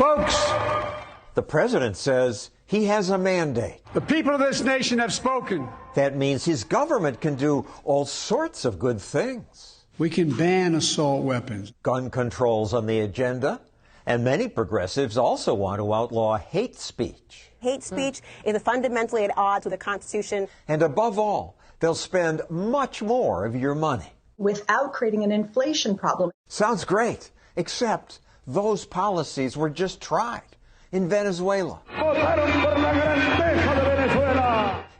Folks, The president says he has a mandate. the people of this nation have spoken. That means his government can do all sorts of good things. We can ban assault weapons. Gun control's on the agenda, and many progressives also want to outlaw hate speech. Hate speech is fundamentally at odds with the Constitution. And above all, they'll spend much more of your money. Without creating an inflation problem. Sounds great, except those policies were just tried in Venezuela.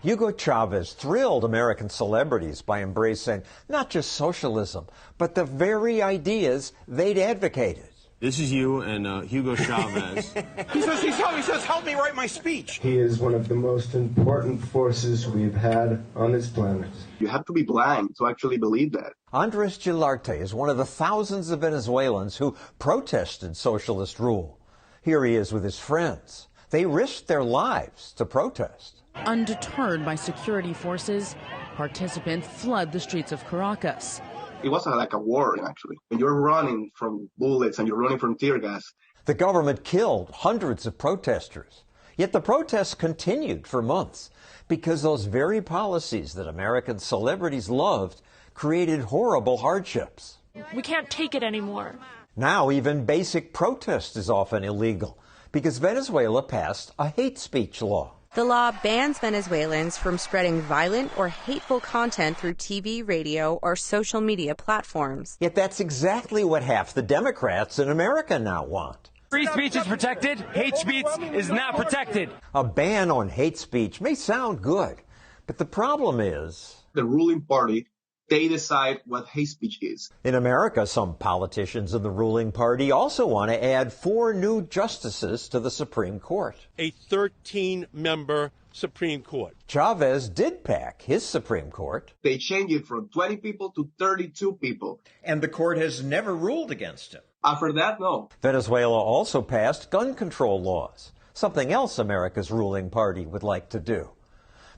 Hugo Chavez thrilled American celebrities by embracing not just socialism, but the very ideas they'd advocated. This is you and Hugo Chavez. He says, help me write my speech. He is one of the most important forces we've had on this planet. You have to be blind to actually believe that. Andres Gilarte is one of the thousands of Venezuelans who protested socialist rule. Here he is with his friends. They risked their lives to protest. Undeterred by security forces, participants flood the streets of Caracas. It was like a war, actually. When you're running from bullets and you're running from tear gas. The government killed hundreds of protesters. Yet the protests continued for months because those very policies that American celebrities loved created horrible hardships. We can't take it anymore. Now even basic protest is often illegal because Venezuela passed a hate speech law. The law bans Venezuelans from spreading violent or hateful content through TV, radio, or social media platforms. Yet that's exactly what half the Democrats in America now want. Free speech is protected. Hate speech is not protected. A ban on hate speech may sound good, but the problem is the ruling party, they decide what hate speech is. In America, some politicians in the ruling party also want to add 4 new justices to the Supreme Court. A 13-member Supreme Court. Chavez did pack his Supreme Court. They changed it from 20 people to 32 people. And the court has never ruled against him. After that, no. Venezuela also passed gun control laws, something else America's ruling party would like to do.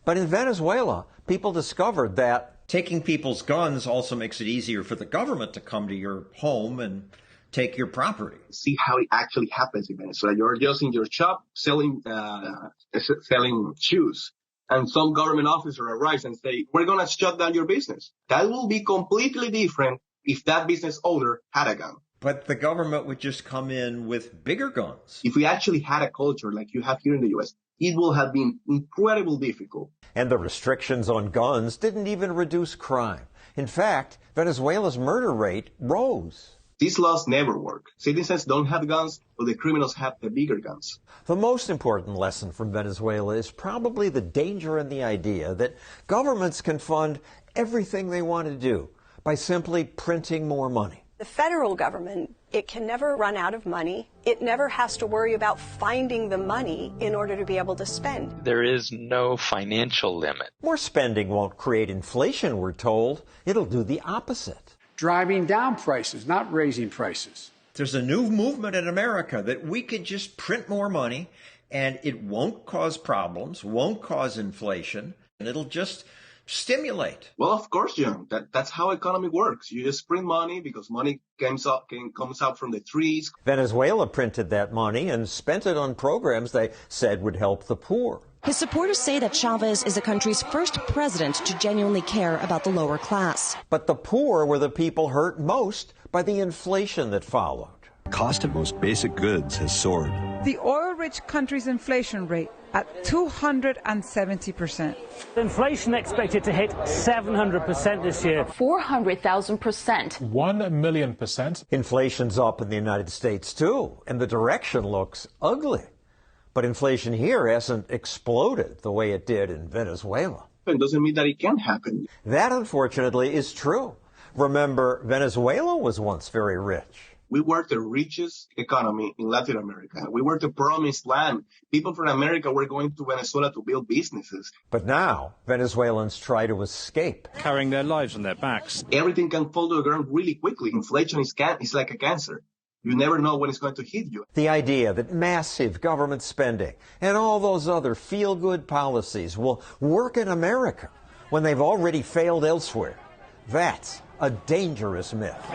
But in Venezuela, people discovered that taking people's guns also makes it easier for the government to come to your home and take your property. See how it actually happens in Venezuela. You're just in your shop selling shoes, and some government officer arrives and say, we're going to shut down your business. That will be completely different if that business owner had a gun. But the government would just come in with bigger guns. If we actually had a culture like you have here in the U.S., it will have been incredibly difficult. And the restrictions on guns didn't even reduce crime. In fact, Venezuela's murder rate rose. These laws never work. Citizens don't have guns, but the criminals have the bigger guns. The most important lesson from Venezuela is probably the danger in the idea that governments can fund everything they want to do by simply printing more money. The federal government, it can never run out of money. It never has to worry about finding the money in order to be able to spend. There is no financial limit. More spending won't create inflation, we're told. It'll do the opposite. Driving down prices, not raising prices. There's a new movement in America that we could just print more money and it won't cause problems, won't cause inflation, and it'll just stimulate. Well, of course, John. That's how economy works. You just print money because money comes out from the trees. Venezuela printed that money and spent it on programs they said would help the poor. His supporters say that Chavez is the country's first president to genuinely care about the lower class. But the poor were the people hurt most by the inflation that followed. Cost of most basic goods has soared. The oil-rich country's inflation rate at 270%. Inflation expected to hit 700% this year. 400,000%. 1,000,000%. Inflation's up in the United States, too, and the direction looks ugly. But inflation here hasn't exploded the way it did in Venezuela. It doesn't mean that it can't happen. That, unfortunately, is true. Remember, Venezuela was once very rich. We were the richest economy in Latin America. We were the promised land. People from America were going to Venezuela to build businesses. But now, Venezuelans try to escape. Carrying their lives on their backs. Everything can fall to the ground really quickly. Inflation is like a cancer. You never know when it's going to hit you. The idea that massive government spending and all those other feel-good policies will work in America when they've already failed elsewhere, that's a dangerous myth.